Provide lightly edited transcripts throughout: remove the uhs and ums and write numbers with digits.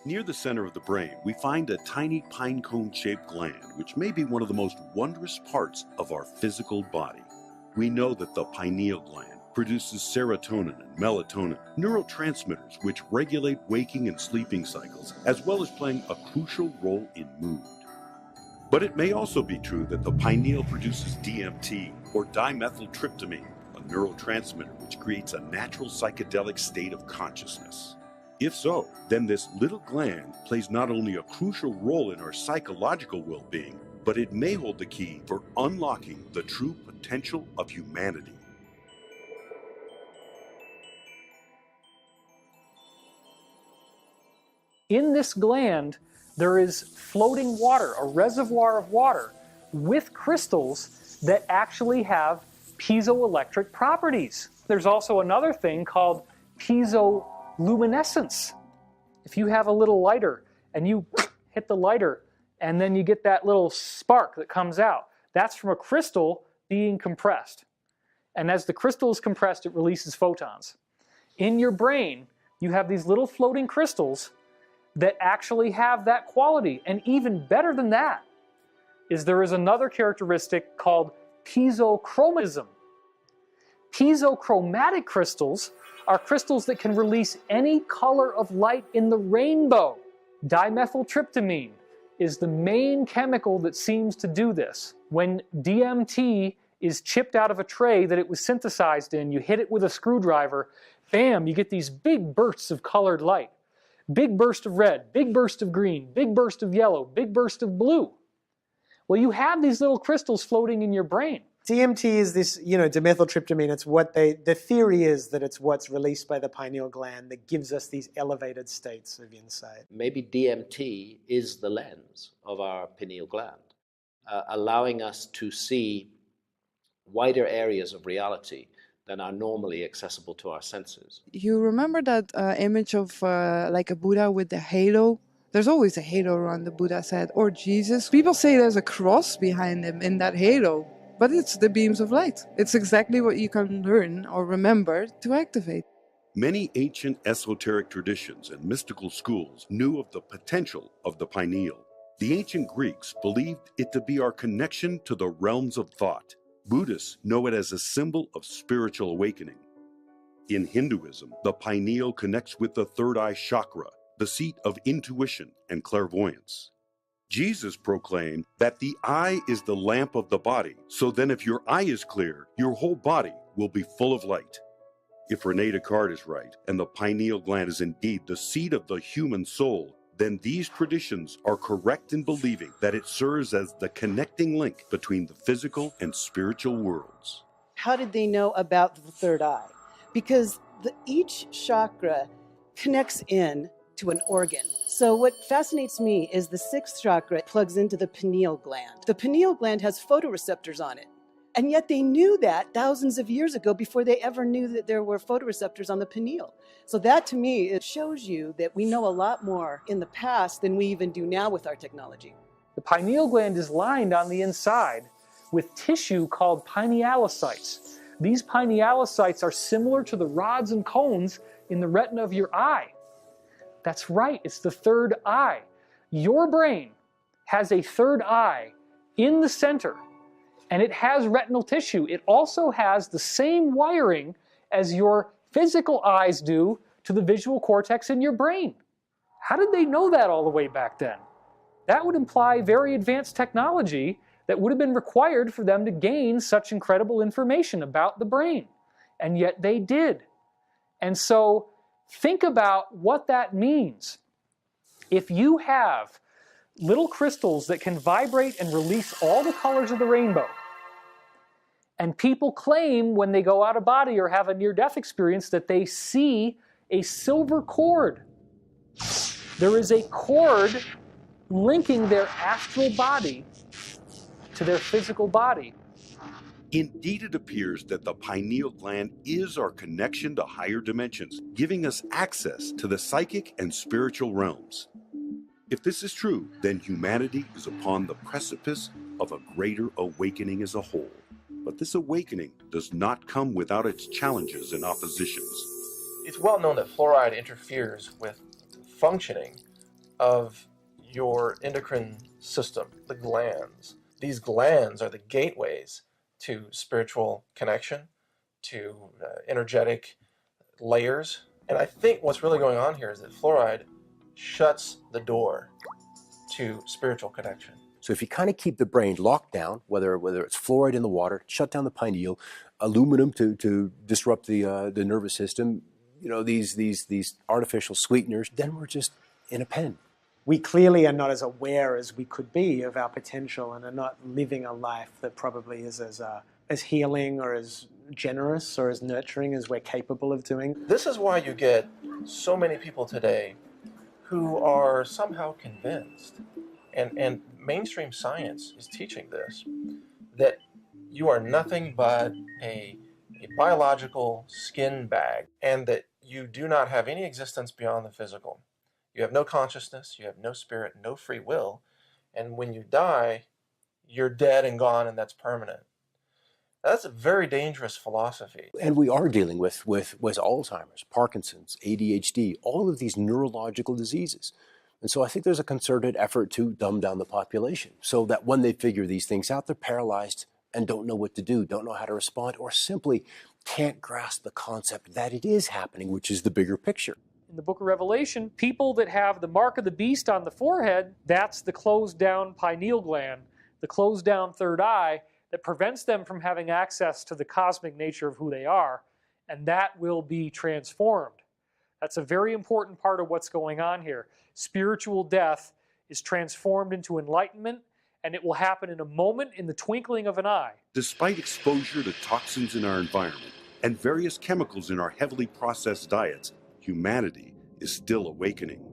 Near the center of the brain, we find a tiny pine cone-shaped gland, which may be one of the most wondrous parts of our physical body. We know that the pineal gland produces serotonin and melatonin, neurotransmitters which regulate waking and sleeping cycles, as well as playing a crucial role in mood. But it may also be true that the pineal produces DMT, or dimethyltryptamine, a neurotransmitter which creates a natural psychedelic state of consciousness. If so, then this little gland plays not only a crucial role in our psychological well-being, but it may hold the key for unlocking the true potential of humanity. In this gland, there is floating water, a reservoir of water, with crystals that actually have piezoelectric properties. There's also another thing called piezoluminescence. If you have a little lighter and you hit the lighter and then you get that little spark that comes out, that's from a crystal being compressed. And as the crystal is compressed, it releases photons. In your brain, you have these little floating crystals that actually have that quality. And even better than that is there is another characteristic called piezochromism. Piezochromatic crystals are crystals that can release any color of light in the rainbow. Dimethyltryptamine is the main chemical that seems to do this. When DMT is chipped out of a tray that it was synthesized in, you hit it with a screwdriver, bam, you get these big bursts of colored light. Big burst of red, big burst of green, big burst of yellow, big burst of blue. Well, you have these little crystals floating in your brain. DMT is this, dimethyltryptamine. It's what the theory is that it's what's released by the pineal gland that gives us these elevated states of insight. Maybe DMT is the lens of our pineal gland, allowing us to see wider areas of reality than are normally accessible to our senses. You remember that image of like a Buddha with the halo? There's always a halo around the Buddha's head, or Jesus. People say there's a cross behind him in that halo, but it's the beams of light. It's exactly what you can learn or remember to activate. Many ancient esoteric traditions and mystical schools knew of the potential of the pineal. The ancient Greeks believed it to be our connection to the realms of thought. Buddhists know it as a symbol of spiritual awakening. In Hinduism, the pineal connects with the third eye chakra, the seat of intuition and clairvoyance. Jesus proclaimed that the eye is the lamp of the body, so then if your eye is clear, your whole body will be full of light. If Rene Descartes is right, and the pineal gland is indeed the seat of the human soul, then these traditions are correct in believing that it serves as the connecting link between the physical and spiritual worlds. How did they know about the third eye? Because each chakra connects in to an organ. So what fascinates me is the sixth chakra plugs into the pineal gland. The pineal gland has photoreceptors on it. And yet they knew that thousands of years ago before they ever knew that there were photoreceptors on the pineal. So that to me, it shows you that we know a lot more in the past than we even do now with our technology. The pineal gland is lined on the inside with tissue called pinealocytes. These pinealocytes are similar to the rods and cones in the retina of your eye. That's right, it's the third eye. Your brain has a third eye in the center, and it has retinal tissue. It also has the same wiring as your physical eyes do to the visual cortex in your brain. How did they know that all the way back then? That would imply very advanced technology that would have been required for them to gain such incredible information about the brain. And yet they did. And so think about what that means. If you have little crystals that can vibrate and release all the colors of the rainbow, and people claim when they go out of body or have a near-death experience that they see a silver cord. There is a cord linking their astral body to their physical body. Indeed, it appears that the pineal gland is our connection to higher dimensions, giving us access to the psychic and spiritual realms. If this is true, then humanity is upon the precipice of a greater awakening as a whole. But this awakening does not come without its challenges and oppositions. It's well known that fluoride interferes with functioning of your endocrine system, the glands. These glands are the gateways to spiritual connection, to energetic layers. And I think what's really going on here is that fluoride shuts the door to spiritual connection. So if you kind of keep the brain locked down, whether it's fluoride in the water, shut down the pineal, aluminum to disrupt the nervous system, these artificial sweeteners, then we're just in a pen. We clearly are not as aware as we could be of our potential and are not living a life that probably is as healing or as generous or as nurturing as we're capable of doing. This is why you get so many people today who are somehow convinced, and mainstream science is teaching this, that you are nothing but a biological skin bag, and that you do not have any existence beyond the physical. You have no consciousness, you have no spirit, no free will, and when you die, you're dead and gone, and that's permanent. That's a very dangerous philosophy. And we are dealing with Alzheimer's, Parkinson's, ADHD, all of these neurological diseases. And so I think there's a concerted effort to dumb down the population so that when they figure these things out, they're paralyzed and don't know what to do, don't know how to respond, or simply can't grasp the concept that it is happening, which is the bigger picture. In the book of Revelation, people that have the mark of the beast on the forehead, that's the closed down pineal gland, the closed down third eye, that prevents them from having access to the cosmic nature of who they are, and that will be transformed. That's a very important part of what's going on here. Spiritual death is transformed into enlightenment, and it will happen in a moment, in the twinkling of an eye. Despite exposure to toxins in our environment and various chemicals in our heavily processed diets, humanity is still awakening.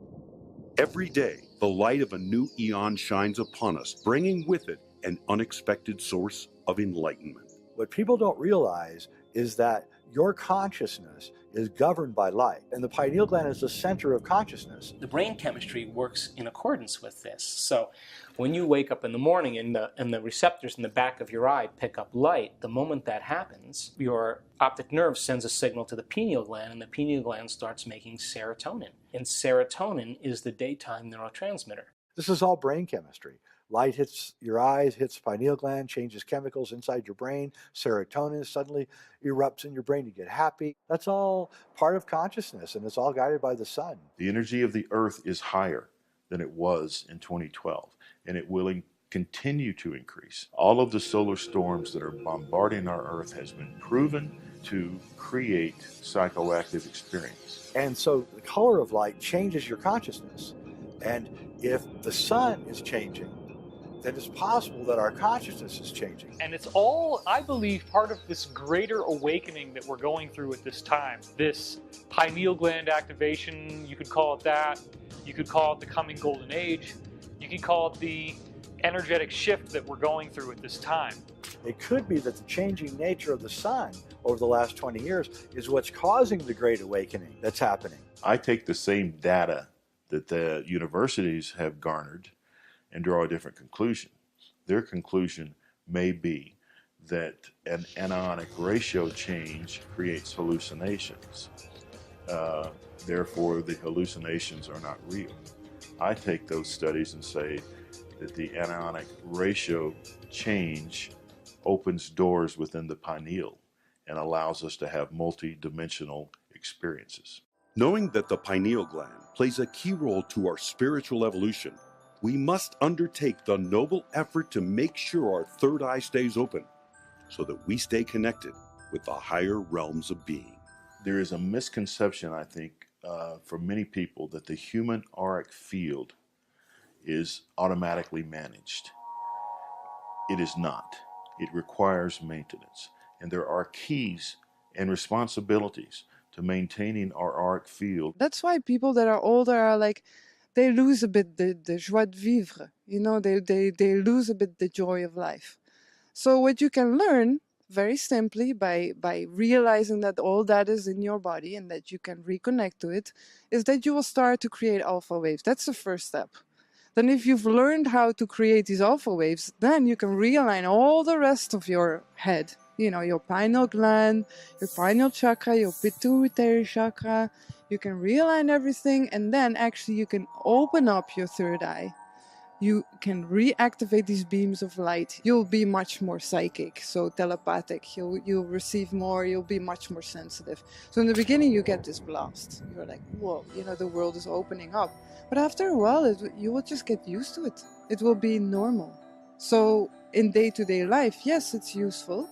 Every day, the light of a new eon shines upon us, bringing with it an unexpected source of enlightenment. What people don't realize is that your consciousness is governed by light, and the pineal gland is the center of consciousness. The brain chemistry works in accordance with this. So when you wake up in the morning and the receptors in the back of your eye pick up light, the moment that happens, your optic nerve sends a signal to the pineal gland, and the pineal gland starts making serotonin. And serotonin is the daytime neurotransmitter. This is all brain chemistry. Light hits your eyes, hits the pineal gland, changes chemicals inside your brain. Serotonin suddenly erupts in your brain. You get happy. That's all part of consciousness, and it's all guided by the sun. The energy of the Earth is higher than it was in 2012, and it will continue to increase. All of the solar storms that are bombarding our Earth has been proven to create psychoactive experience. And so the color of light changes your consciousness. And if the sun is changing, then it's possible that our consciousness is changing. And it's all, I believe, part of this greater awakening that we're going through at this time. This pineal gland activation, you could call it that. You could call it the coming golden age. You could call it the energetic shift that we're going through at this time. It could be that the changing nature of the sun over the last 20 years is what's causing the great awakening that's happening. I take the same data that the universities have garnered and draw a different conclusion. Their conclusion may be that an anionic ratio change creates hallucinations. Therefore, the hallucinations are not real. I take those studies and say that the anionic ratio change opens doors within the pineal and allows us to have multi-dimensional experiences. Knowing that the pineal gland plays a key role to our spiritual evolution, we must undertake the noble effort to make sure our third eye stays open so that we stay connected with the higher realms of being. There is a misconception, I think, for many people that the human auric field is automatically managed. It is not. It requires maintenance. And there are keys and responsibilities to maintaining our auric field. That's why people that are older are like, they lose a bit the joie de vivre. You know, they lose a bit the joy of life. So what you can learn very simply by realizing that all that is in your body and that you can reconnect to it is that you will start to create alpha waves. That's the first step. Then if you've learned how to create these alpha waves, then you can realign all the rest of your head. your pineal gland, your pineal chakra, your pituitary chakra. You can realign everything, and then actually you can open up your third eye. You can reactivate these beams of light. You'll be much more psychic, so telepathic. You'll receive more, you'll be much more sensitive. So in the beginning you get this blast. You're like, whoa, the world is opening up. But after a while, you will just get used to it. It will be normal. So in day-to-day life, yes, it's useful.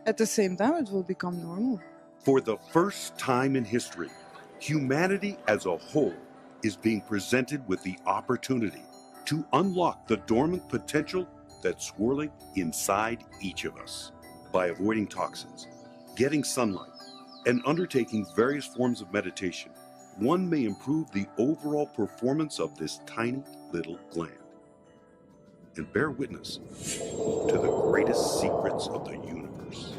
At the same time, it will become normal. For the first time in history, humanity as a whole is being presented with the opportunity to unlock the dormant potential that's swirling inside each of us. By avoiding toxins, getting sunlight, and undertaking various forms of meditation, one may improve the overall performance of this tiny little gland and bear witness to the greatest secrets of the universe.